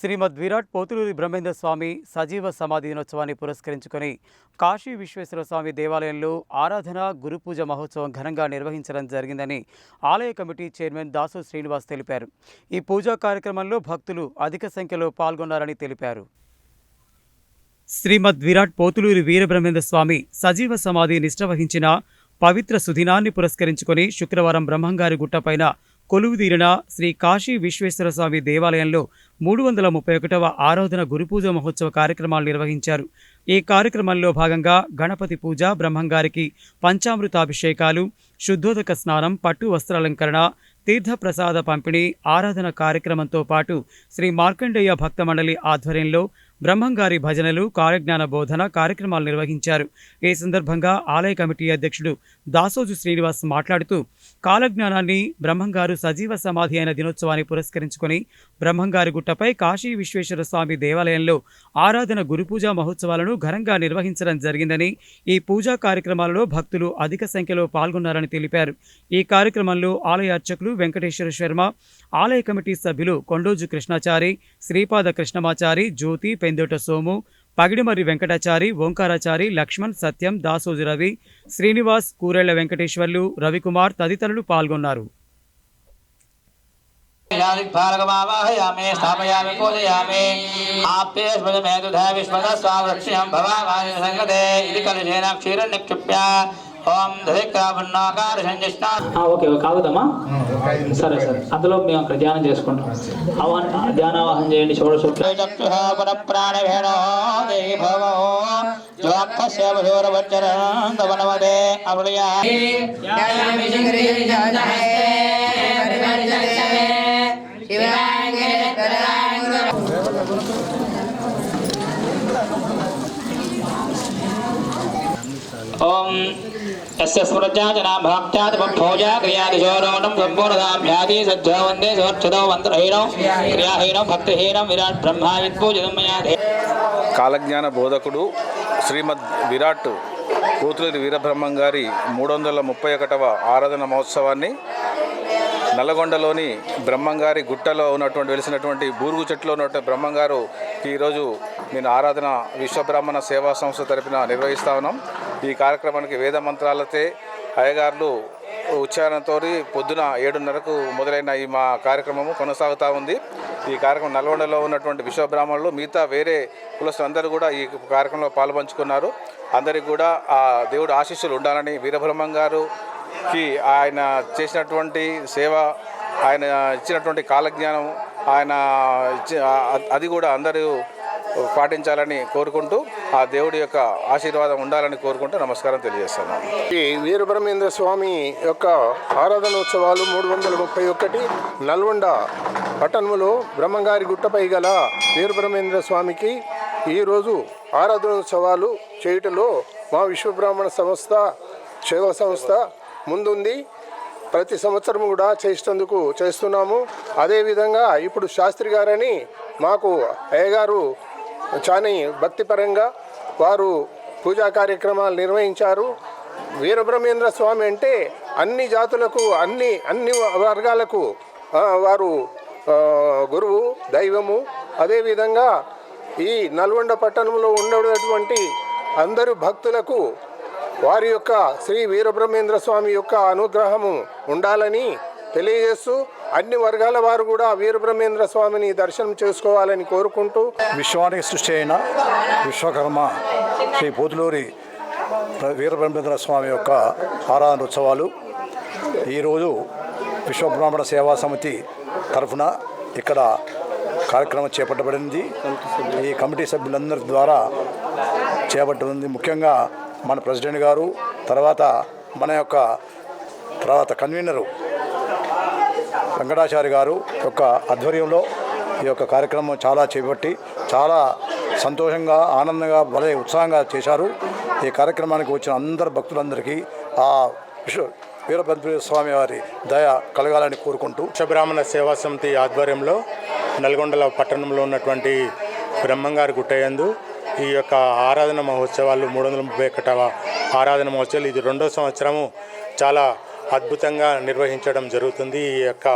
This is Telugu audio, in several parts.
శ్రీమద్ విరాట్ పోతులూరి బ్రహ్మేంద్ర స్వామి సజీవ సమాధి దినోత్సవాన్ని పురస్కరించుకొని కాశీ విశ్వేశ్వర స్వామి దేవాలయంలో ఆరాధన గురుపూజ మహోత్సవం ఘనంగా నిర్వహించడం జరిగిందని ఆలయ కమిటీ చైర్మన్ దాసు శ్రీనివాస్ తెలిపారు. ఈ పూజా కార్యక్రమంలో భక్తులు అధిక సంఖ్యలో పాల్గొన్నారని తెలిపారు. శ్రీమద్ విరాట్ పోతులూరి వీరబ్రహ్మేంద్ర స్వామి సజీవ సమాధి నిష్ఠ వహించిన పవిత్ర సుదినాన్ని పురస్కరించుకొని శుక్రవారం బ్రహ్మంగారి గుట్టపైన కొలువుదీరిన శ్రీ కాశీ విశ్వేశ్వర స్వామి దేవాలయంలో 331వ ఆరాధన గురుపూజ మహోత్సవ కార్యక్రమాలు నిర్వహించారు. ఈ కార్యక్రమంలో భాగంగా గణపతి పూజ, బ్రహ్మంగారికి పంచామృతాభిషేకాలు, శుద్ధోదక స్నానం, పట్టు వస్త్రాలంకరణ, తీర్థప్రసాద పంపిణీ, ఆరాధన కార్యక్రమంతో పాటు శ్రీ మార్కండేయ భక్త మండలి ఆధ్వర్యంలో బ్రహ్మంగారి భజనలు, కాలజ్ఞాన బోధన కార్యక్రమాలు నిర్వహించారు. ఈ సందర్భంగా ఆలయ కమిటీ అధ్యక్షుడు దాసోజు శ్రీనివాస్ మాట్లాడుతూ కాలజ్ఞానాన్ని బ్రహ్మంగారు సజీవ సమాధి అయిన దినోత్సవాన్ని పురస్కరించుకొని బ్రహ్మంగారి గుట్టపై కాశీ విశ్వేశ్వర స్వామి దేవాలయంలో ఆరాధన గురుపూజ మహోత్సవాలను ఘనంగా నిర్వహించడం జరిగిందని, ఈ పూజా కార్యక్రమాలలో భక్తులు అధిక సంఖ్యలో పాల్గొన్నారని తెలిపారు. ఈ కార్యక్రమంలో ఆలయ అర్చకులు వెంకటేశ్వర శర్మ, ఆలయ కమిటీ సభ్యులు కొండోజు కృష్ణాచారి, శ్రీపాద కృష్ణమాచారి, జ్యోతి, పెందోట సోము, పగిడిమర్రి వెంకటాచారి, ఓంకారాచారి, లక్ష్మణ్, సత్యం, దాసోజు రవి, శ్రీనివాస్, కూరెళ్ల వెంకటేశ్వర్లు, రవికుమార్ తదితరులు పాల్గొన్నారు. ఓకే కాగుదమ్మా, సరే సరే, అందులో మేము అక్కడ ధ్యానం చేసుకుంటాం. ధ్యానావాహనం చేయండి. ఓం यस्य स्मृत्या जना भक्त्यात् भोजा क्रियादिशोरोणं सम्पूर्णदाभ्यादि सज्जो वन्दे सोच्छदो वन्द्रहीनो क्रियाहीनो भक्तिहीनो विराट ब्रह्मा वित्पूजितं मया కాలజ్ఞాన బోధకుడు శ్రీమద్ విరాట్ పోతులూరి వీరబ్రహ్మంగారి 331వ ఆరాధన మహోత్సవాన్ని నల్లగొండలోని బ్రహ్మంగారి గుట్టలో ఉన్నటువంటి వెలిసినటువంటి బూరుగు చెట్టులో ఉన్నటువంటి బ్రహ్మంగారు ఈరోజు నేను ఆరాధన విశ్వబ్రాహ్మణ సేవా సంస్థ తరపున నిర్వహిస్తా ఉన్నాం. ఈ కార్యక్రమానికి వేద మంత్రాలతో అయ్యగారులు ఉచ్చారణతో పొద్దున 7:30కు మొదలైన ఈ మా కార్యక్రమము కొనసాగుతూ ఉంది. ఈ కార్యక్రమం నల్గొండలో ఉన్నటువంటి విశ్వబ్రాహ్మణులు మిగతా వేరే కులస్తులు అందరూ కూడా ఈ కార్యక్రమంలో పాల్పంచుకున్నారు. అందరికీ కూడా ఆ దేవుడు ఆశీస్సులు ఉండాలని, వీరబ్రహ్మంగారుకి ఆయన చేసినటువంటి సేవ, ఆయన ఇచ్చినటువంటి కాలజ్ఞానం, ఆయన అది కూడా అందరూ పాటించాలని కోరుకుంటూ ఆ దేవుడి యొక్క ఆశీర్వాదం ఉండాలని కోరుకుంటూ నమస్కారం తెలియజేస్తున్నాను. ఈ వీరబ్రహ్మేంద్ర స్వామి యొక్క ఆరాధనోత్సవాలు 331 నల్గొండ పట్టణంలో బ్రహ్మంగారి గుట్టపై గల వీరబ్రహ్మేంద్ర స్వామికి ఈరోజు ఆరాధనోత్సవాలు చేయటంలో మా విశ్వబ్రాహ్మణ సంస్థ సేవా సంస్థ ముందుంది. ప్రతి సంవత్సరం కూడా చేస్తున్నాము. అదేవిధంగా ఇప్పుడు శాస్త్రి గారని మాకు అయ్యగారు చాలా భక్తిపరంగా వారు పూజా కార్యక్రమాలు నిర్వహించారు. వీరబ్రహ్మేంద్ర స్వామి అంటే అన్ని జాతులకు అన్ని వర్గాలకు వారు గురువు, దైవము. అదేవిధంగా ఈ నల్గొండ పట్టణంలో ఉండేటువంటి అందరు భక్తులకు వారి యొక్క శ్రీ వీరబ్రహ్మేంద్ర స్వామి యొక్క అనుగ్రహము ఉండాలని తెలియజేస్తూ అన్ని వర్గాల వారు కూడా వీరబ్రహ్మేంద్ర స్వామిని దర్శనం చేసుకోవాలని కోరుకుంటూ, విశ్వానికి సృష్టి అయిన విశ్వకర్మ శ్రీ పోతులూరి వీరబ్రహ్మేంద్ర స్వామి యొక్క ఆరాధనోత్సవాలు ఈరోజు విశ్వబ్రాహ్మణ సేవా సమితి తరఫున ఇక్కడ కార్యక్రమం చేపట్టబడింది. ఈ కమిటీ సభ్యులందరి ద్వారా చేపట్టబడింది. ముఖ్యంగా మన ప్రెసిడెంట్ గారు, తర్వాత కన్వీనరు వెంకటాచారి గారు యొక్క ఆధ్వర్యంలో ఈ యొక్క కార్యక్రమం చాలా చేపట్టి చాలా సంతోషంగా, ఆనందంగా, భలే ఉత్సాహంగా చేశారు. ఈ కార్యక్రమానికి వచ్చిన అందరు భక్తులందరికీ ఆ వీరబ్రహ్మేంద్ర స్వామి వారి దయ కలగాలని కోరుకుంటూ విశ్వబ్రాహ్మణ సేవా సమితి ఆధ్వర్యంలో నల్గొండల పట్టణంలో ఉన్నటువంటి బ్రహ్మంగారి గుట్టయందు ఈ యొక్క ఆరాధన మహోత్సవాలు 331వ ఆరాధన మహోత్సవాలు ఇది 2వ సంవత్సరము చాలా అద్భుతంగా నిర్వహించడం జరుగుతుంది. ఈ యొక్క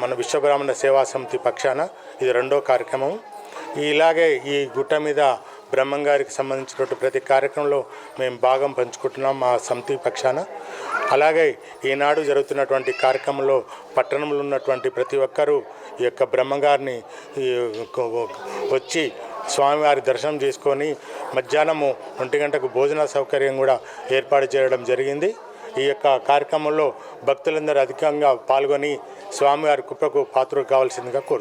మన విశ్వబ్రాహ్మణ సేవా సమితి పక్షాన ఇది 2వ కార్యక్రమం. ఇలాగే ఈ గుట్ట మీద బ్రహ్మంగారికి సంబంధించినటువంటి ప్రతి కార్యక్రమంలో మేము భాగం పంచుకుంటున్నాం మా సమితి పక్షాన. అలాగే ఈనాడు జరుగుతున్నటువంటి కార్యక్రమంలో పట్టణంలో ఉన్నటువంటి ప్రతి ఒక్కరూ ఈ యొక్క బ్రహ్మంగారిని వచ్చి స్వామివారి దర్శనం చేసుకొని మధ్యాహ్నము 1 గంటకు భోజన సౌకర్యం కూడా ఏర్పాటు చేయడం జరిగింది. ఈ యొక్క కార్యక్రమంలో భక్తులందరూ అధికంగా పాల్గొని స్వామివారి కృపకు పాత్రలు కావాల్సిందిగా కోరుతున్నాను.